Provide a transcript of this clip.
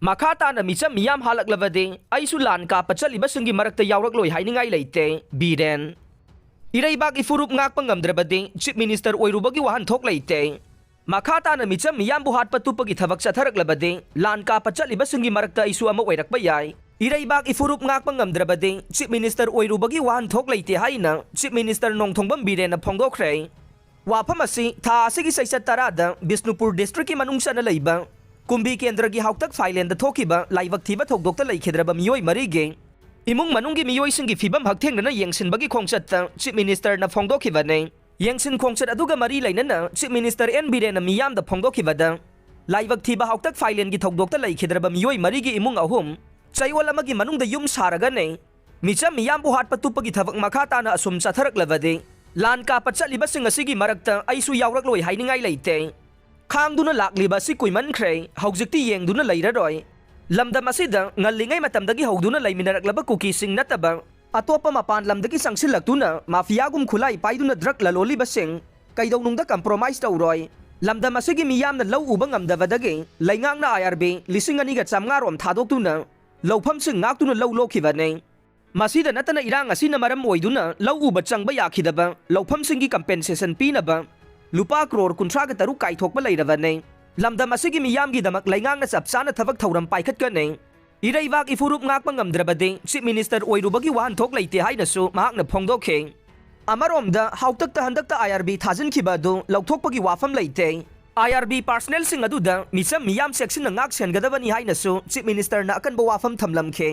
Makha tana micham miyam halaklabadi aisu lan kapa chalibasinggi marakta yawrakloi hainingai leite Biren. Iraibak ifurup ngakpa ngamdrabadi Chief Minister oirubagi wahanthok leite. Makha tana micham miyam buhat patupagi thabak chatharaklabadi lan kapa chalibasinggi marakta isu ama oirakpa yai. Iraibak ifurup ngakpa ngamdrabadi Chief Minister oirubagi wahanthok leite haina Chief Minister Nongthongbam Biren na phongdokre. Wafam asi tha asigi saisat tarada Bisnupur District ki manungsa na leiba Kumbi Kendra gi hauktak Thailand da thokiba laibak thiba thokdokta leikhidraba miyoi marige imung manunggi miyoi singi fibam hakthengna na yengsinbagi khongchat Chief Minister na phongdokhiba ne yengsin khongchat aduga mari lainana Chief Minister N Biren na miyam da phongdokhiba da laibak thiba hauktak Thailand gi thokdokta leikhidraba miyoi marigi imung ahum chaiwal amagi manungda yum saraga ne micha miyam buhat patupagi thabak makha tana asum chatharaklabadi lan ka patchalibasing asigi marakta aisu yawrakloi hainingai leite khangduna lakliba si kuiman khre haujikti yengduna leiraroi lamdam asida ngallingai matamdagi hogduna leiminaraklaba kukising nataba atopa mapan lamdagi sangsilaktuna mafia gum khulai paiduna drug laloli basing kaidonungda compromise tawroi lamdam asigi miyamna lau uba ngamdabadagi leingangna IRB lising ani ga chamnga rom thadoktuna lawpham sing ngaktuna lau lokhibane masida natana irang asina maram oiduna lau uba changba yakhidaba lawpham singi compensation pinaba Lupa crore kuntra ka taru kai thokpa leirabane lamdam asigi miyam gi damak laingang na sapsana thabak thauram paikhat ka ne iraibak ifurup ngakpa ngamdrabade Chief Minister oirubagi wahanthok leite hainasu mahakna phongdokhe amaromda hauktakta handakta IRB thajinkiba du lauthokpagi wafam leite IRB personnel sing aduda misam miyam section na ngak sengadabani hainasu Chief Minister na akanba wafam thamlamkhe